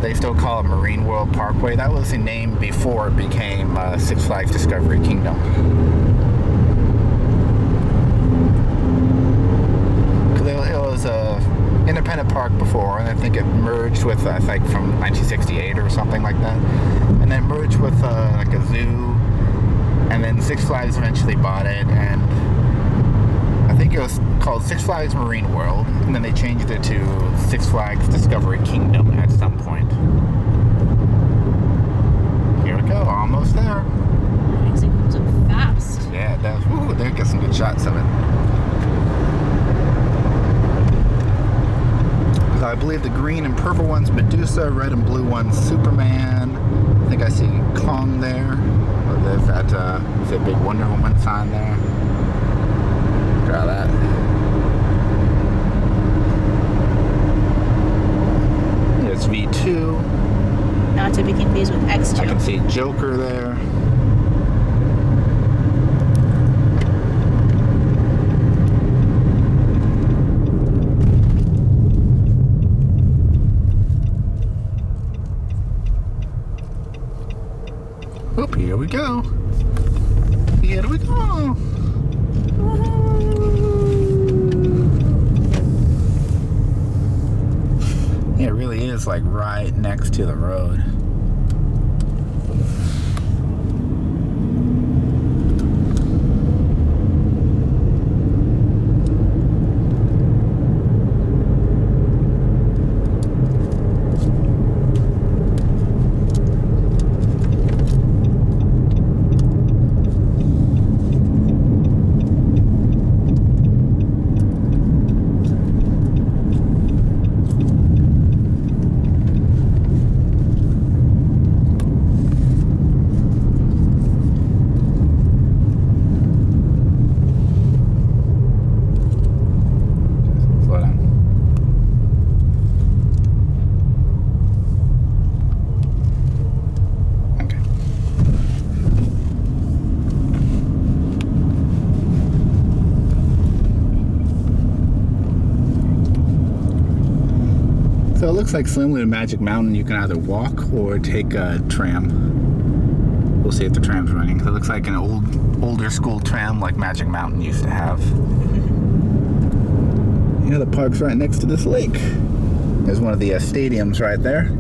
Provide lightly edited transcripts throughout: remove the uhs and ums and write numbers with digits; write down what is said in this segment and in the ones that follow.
they still call it Marine World Parkway. That was the name before it became Six Flags Discovery Kingdom. Because it was a independent park before, and I think it merged with, I think, from 1968 or something like that. And then merged with like a zoo, and then Six Flags eventually bought it, and I think it was called Six Flags Marine World, and then they changed it to Six Flags Discovery Kingdom at some point. Here we go, almost there. It comes up fast. Yeah, it does. Ooh, there, get some good shots of it. So I believe the green and purple one's Medusa, red and blue one's Superman. I think I see Kong there. Or there's that big Wonder Woman sign there. Try that. There's V2. Not to be confused with X2. I can see Joker there. Oop, here we go. Here we go. Yeah, it really is like right next to the road. So it looks like similar to Magic Mountain, you can either walk or take a tram. We'll see if the tram's running. It looks like an older school tram like Magic Mountain used to have. Yeah, the park's right next to this lake. There's one of the stadiums right there.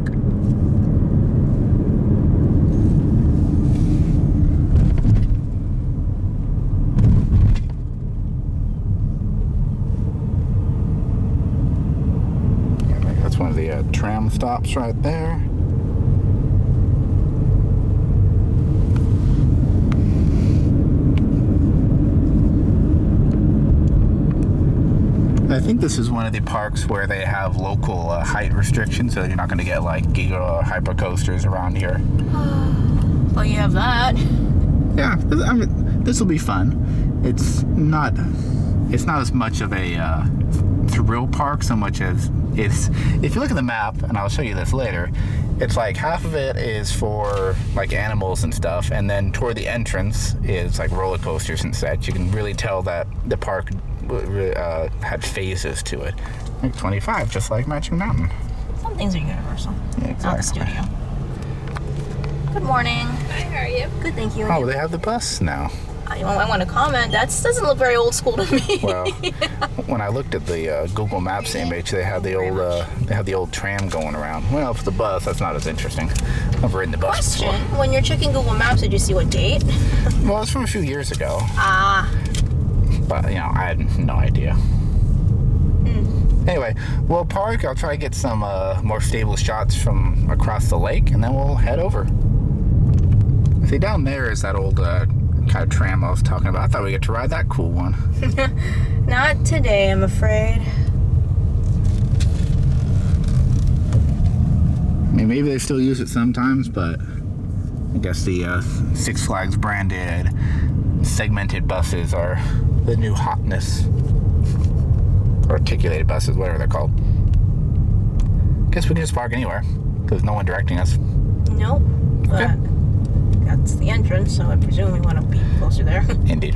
One of the tram stops right there. I think this is one of the parks where they have local height restrictions, so you're not going to get like giga or hyper coasters around here. Well, you have that. Yeah, I mean, this will be fun. It's not as much of a thrill park so much as it's, if you look at the map, and I'll show you this later, it's like half of it is for like animals and stuff, and then toward the entrance is like roller coasters and such. You can really tell that the park had phases to it. Like 25, just like Magic Mountain. Some things are universal. Yeah, exactly. Not the studio. Good morning. Hi, how are you? Good, thank you. Oh, they have the bus now. I want to comment. That doesn't look very old school to me. Well, when I looked at the Google Maps image, they have the old tram going around. Well, if it's the bus, that's not as interesting. I've ridden the bus Question: before. when you're checking Google Maps, did you see what date? Well, it's from a few years ago. Ah. But I had no idea. Anyway, we'll park. I'll try to get some more stable shots from across the lake, and then we'll head over. See, down there is that old kind of tram I was talking about. I thought we'd get to ride that cool one. Not today, I'm afraid. I mean, maybe they still use it sometimes, but I guess the Six Flags branded segmented buses are the new hotness. Or articulated buses, whatever they're called. Guess we can just park anywhere, because there's no one directing us. Nope. But Okay. that's the entrance, so I presume we want to be closer there. Indeed.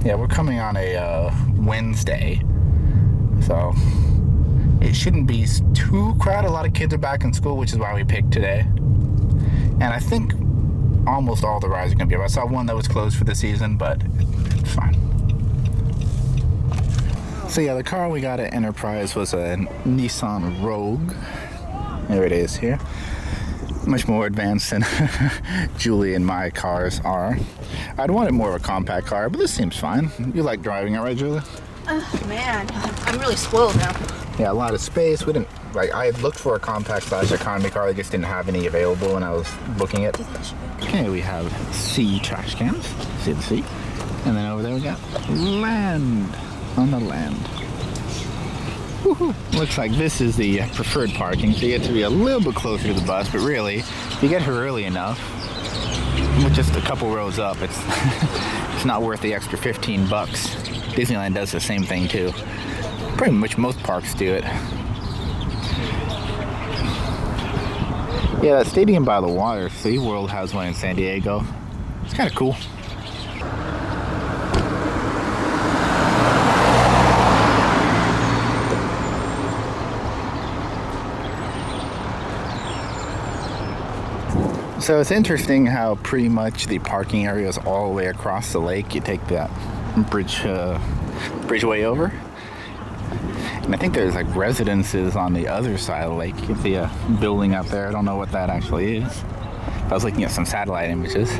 Yeah, we're coming on a Wednesday, so It shouldn't be too crowded. A lot of kids are back in school, which is why we picked today. And I think almost all the rides are going to be open. I saw one that was closed for the season, but it's fine. So yeah, the car we got at Enterprise was a Nissan Rogue. There it is here. Much more advanced than Julie and my cars are. I'd wanted more of a compact car, but this seems fine. You like driving it, right, Julie? Oh man, I'm really spoiled now. Yeah, a lot of space. We didn't, like, I had looked for a compact / economy car. I just didn't have any available when I was booking it. Okay, we have C trash cans. See the C? And then over there we got land on the land. Woohoo. Looks like this is the preferred parking, so you get to be a little bit closer to the bus, but really, if you get here early enough, with just a couple rows up, it's it's not worth the extra $15. Disneyland does the same thing too. Pretty much most parks do it. Yeah, that stadium by the water, SeaWorld has one in San Diego. It's kind of cool. So it's interesting how pretty much the parking area is all the way across the lake. You take that bridgeway over. And I think there's like residences on the other side of the lake. You can see a building up there. I don't know what that actually is. I was looking at some satellite images.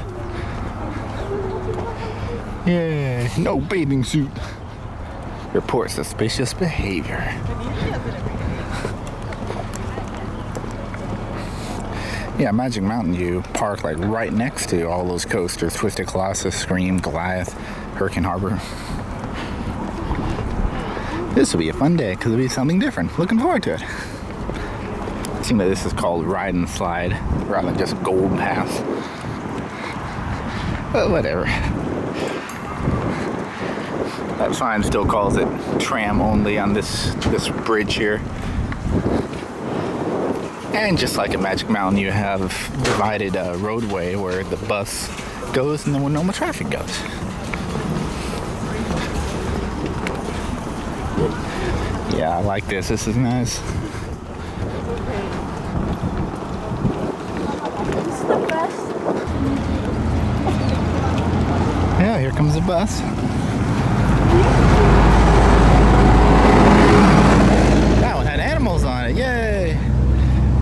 Yeah, no bathing suit. Report suspicious behavior. Yeah, Magic Mountain, you park like right next to all those coasters. Twisted Colossus, Scream, Goliath, Hurricane Harbor. This will be a fun day because it'll be something different. Looking forward to it. It seems like this is called Ride and Slide rather than just Gold Pass. But whatever. That sign still calls it tram only on this bridge here. And just like at Magic Mountain, you have divided roadway where the bus goes and then where normal traffic goes. Yeah, I like this. This is nice. This is the best. Yeah, here comes the bus. That one had animals on it. Yay!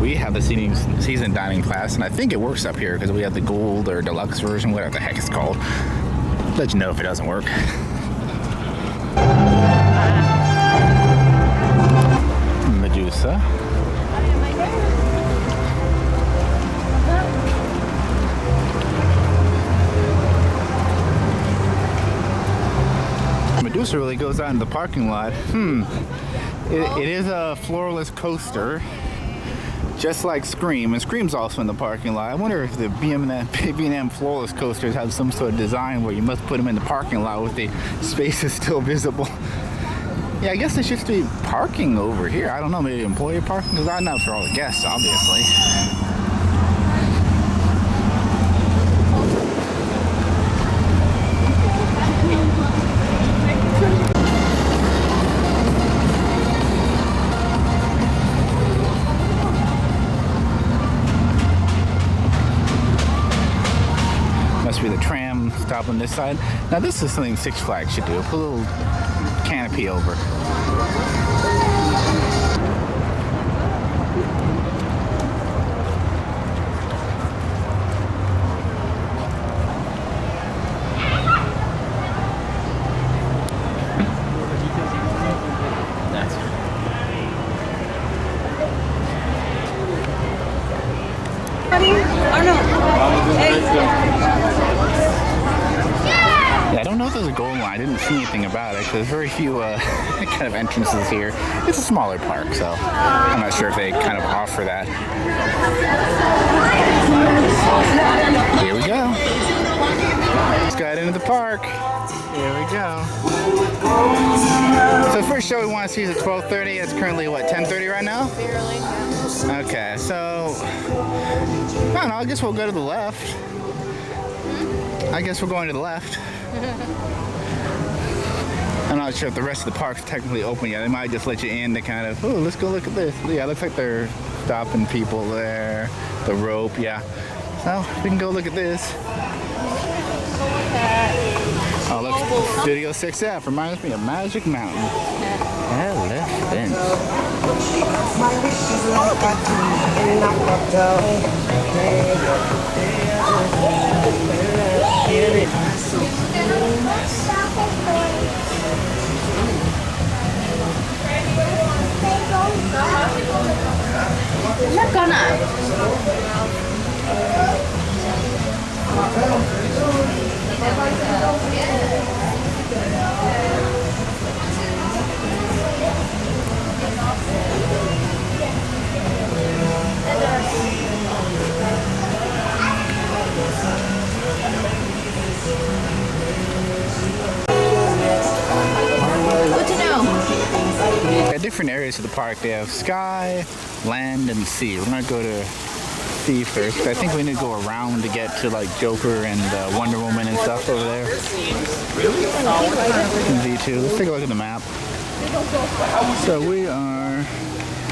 We have the season dining class, and I think it works up here because we have the gold or deluxe version, whatever the heck it's called. Let you know if it doesn't work. Medusa. Medusa really goes out in the parking lot. It is a floorless coaster. Just like Scream, and Scream's also in the parking lot. I wonder if the B&M floorless coasters have some sort of design where you must put them in the parking lot with the spaces still visible. Yeah, I guess there should be parking over here. I don't know, maybe employee parking? Because I know for all the guests, obviously. Must be the tram stop on this side. Now this is something Six Flags should do. Put a little canopy over. Yeah, I don't know if there's a gold line. I didn't see anything about it. There's very few kind of entrances here. It's a smaller park, so I'm not sure if they kind of offer that. Here we go. Let's get into the park. Here we go. So the first show we want to see is at 12:30. It's currently, what, 10:30 right now? Barely. Okay, so I don't know. I guess we'll go to the left. I guess we're going to the left. I don't not sure if the rest of the park's technically open yet. They might just let you in to kind of, oh, let's go look at this. Yeah, it looks like they're stopping people there. The rope, yeah. So we can go look at this. Oh, look, Studio 6F reminds me of Magic Mountain. Elephant. Nó con à? Good to know. At different areas of the park, they have sky, land, and sea. We're gonna go to sea first. I think we need to go around to get to like Joker and Wonder Woman and stuff over there. V2. Let's take a look at the map. So we are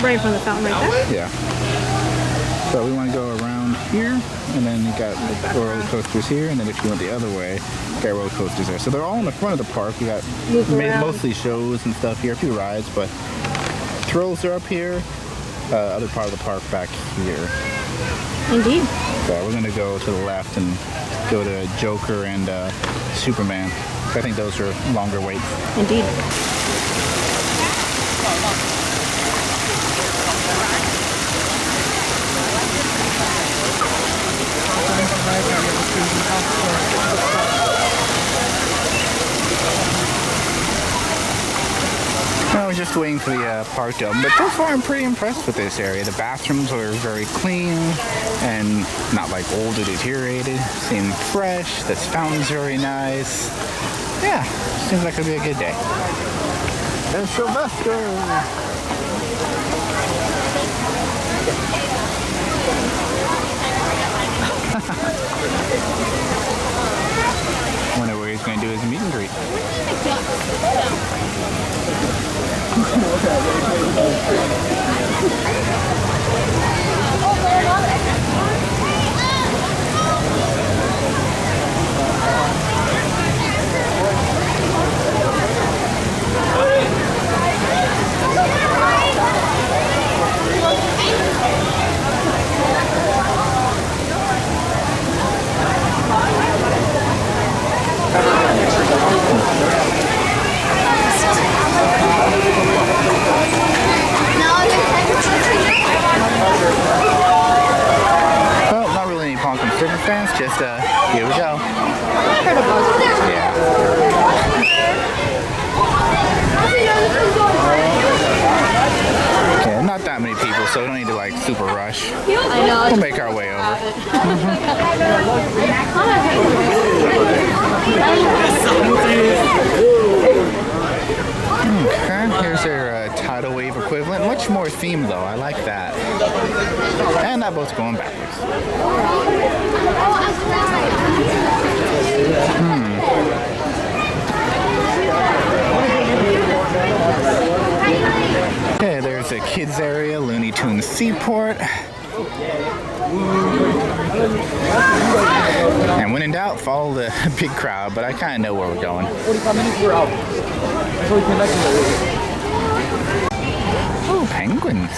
Right in front of the fountain right there? yeah. So we want to go around here, and then you got like, roller coasters here, and then if you went the other way, you got roller coasters there. So they're all in the front of the park. We got mostly shows and stuff here, a few rides, but thrills are up here. Other part of the park back here. Indeed. So we're gonna go to the left and go to Joker and Superman. I think those are longer waits. Indeed. I was just waiting for the park to open, but so far I'm pretty impressed with this area. The bathrooms are very clean and not like old or deteriorated. Seem fresh. This fountain's very nice. Yeah, seems like it'll be a good day. There's Sylvester. Wonder where he's going to do his meet and greet. Well, not really any Pumpkin Super fans, just here we go. Yeah. Yeah, not that many people, so we don't need to like super rush. I know. We'll make our way over. Okay, here's their tidal wave equivalent. Much more themed though, I like that. And that boat's going backwards. Okay, there's a kids area, Looney Tunes Seaport. And when in doubt, follow the big crowd, but I kind of know where we're going. 45 minutes, we're out. So we came back to Oh, penguins.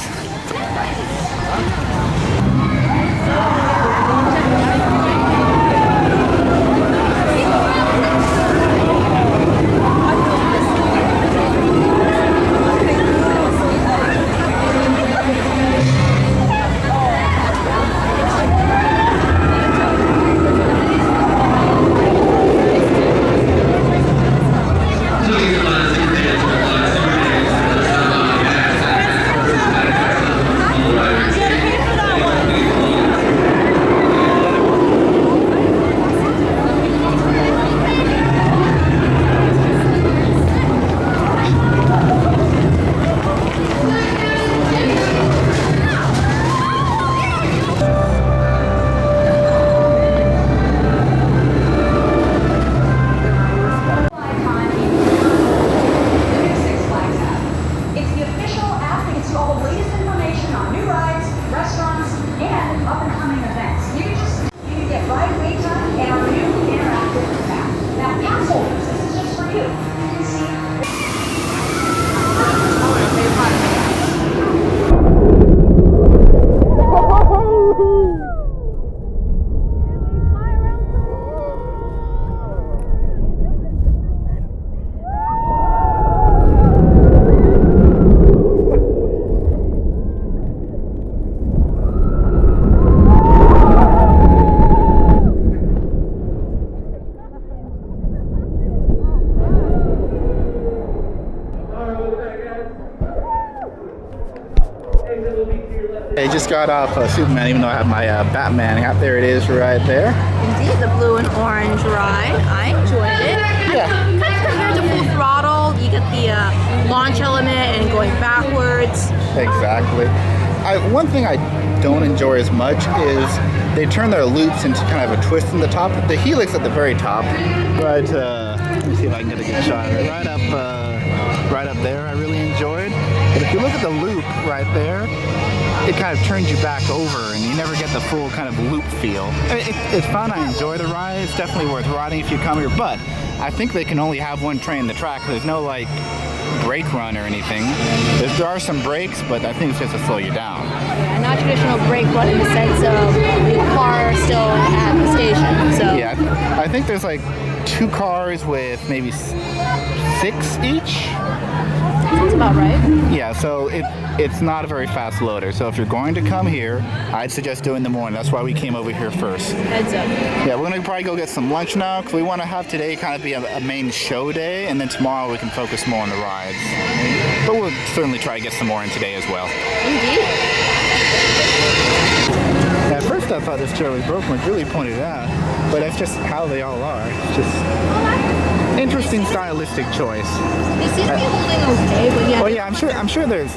I just got off Superman, even though I have my Batman hat. There it is, right there. Indeed, the blue and orange ride. I enjoyed it. Yeah. Kind of compared to Full Throttle, you get the launch element and going backwards. Exactly. One thing I don't enjoy as much is they turn their loops into kind of a twist in the top. The helix at the very top, right? Let me see if I can get a good shot of it. Right up there, I really enjoyed. But if you look at the loop right there, it kind of turns you back over, and you never get the full kind of loop feel. It's fun. I enjoy the ride. It's definitely worth riding if you come here. But I think they can only have one train the track. There's no like brake run or anything. There are some brakes, but I think it's just to slow you down. Yeah, not traditional brake run in the sense of the car still at the station. So Yeah, I think there's like 2 cars with maybe 6 each. sounds about right. Yeah, so it's not a very fast loader. So if you're going to come here, I'd suggest doing the morning. That's why we came over here first. Heads up. Yeah, we're gonna probably go get some lunch now because we want to have today kind of be a main show day, and then tomorrow we can focus more on the rides. But we'll certainly try to get some more in today as well. Indeed. At first I thought this chair was broken, which really pointed out, but that's just how they all are. It's just interesting stylistic choice. They seem to be holding okay, but yeah. Oh yeah, I'm sure there's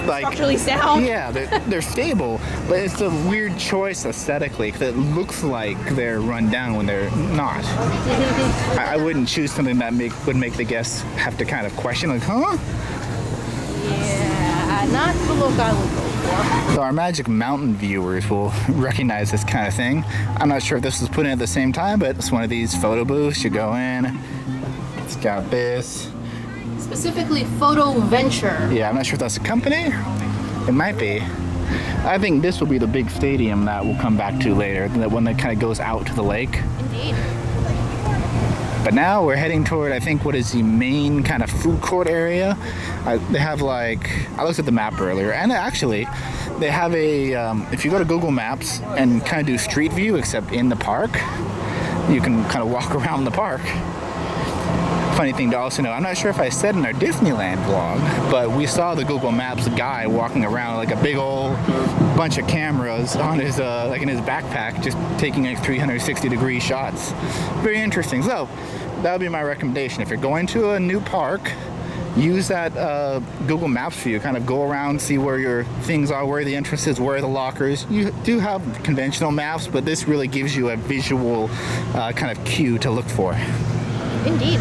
like Structurally sound. Yeah, they're stable, but it's a weird choice aesthetically because it looks like they're run down when they're not. I wouldn't choose something that would make the guests have to kind of question, like, huh? Yeah, not the look I would go for. So our Magic Mountain viewers will recognize this kind of thing. I'm not sure if this was put in at the same time, but it's one of these photo booths. You go in, it's got this. Specifically, Photo Venture. Yeah, I'm not sure if that's a company. It might be. I think this will be the big stadium that we'll come back to later, the one that kind of goes out to the lake. Indeed. But now we're heading toward, I think, what is the main kind of food court area. They have like, I looked at the map earlier, and actually, they have a, if you go to Google Maps and kind of do street view, except in the park, you can kind of walk around the park. Funny thing to also know, I'm not sure if I said in our Disneyland vlog, but we saw the Google Maps guy walking around like a big old bunch of cameras on his, like in his backpack, just taking like 360-degree shots. Very interesting. So that would be my recommendation. If you're going to a new park, use that Google Maps view. Kind of go around, see where your things are, where the entrance is, where are the lockers. You do have conventional maps, but this really gives you a visual kind of cue to look for. Indeed.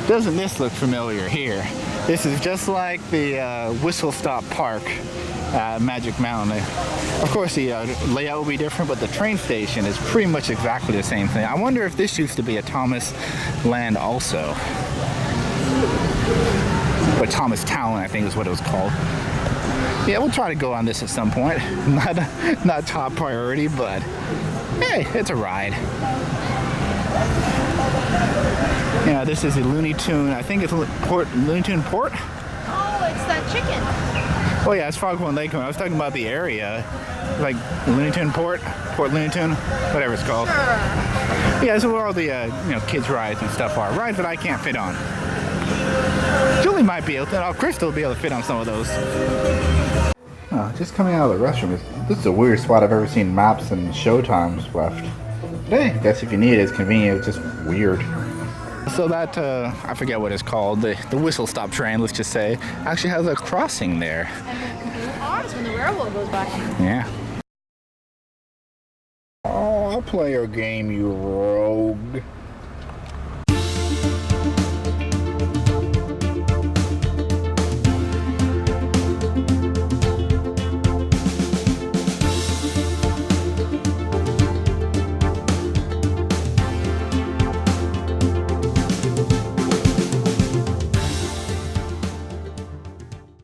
Doesn't this look familiar here? This is just like the Whistle Stop Park at Magic Mountain. Of course, the layout will be different, but the train station is pretty much exactly the same thing. I wonder if this used to be a Thomas Land also. But Thomas Town, I think, is what it was called. Yeah, we'll try to go on this at some point. Not top priority, but hey, it's a ride. Yeah, this is a Looney Tune. I think it's Looney Tune Port. Oh, it's that chicken. Oh yeah, it's Foghorn Leghorn. I was talking about the area, like Looney Tune Port Looney Tune, whatever it's called. Sure. Yeah, this is where all the kids' rides and stuff are. Rides that I can't fit on. Julie might be able to. Oh, Crystal will be able to fit on some of those. Oh, just coming out of the restroom. This is the weirdest spot I've ever seen maps and show times left. But hey, I guess if you need it, it's convenient. It's just weird. So that, I forget what it's called, the Whistle Stop train, let's just say, actually has a crossing there. And the cars when the railroad goes by. Yeah. Oh, I'll play your game, you rogue.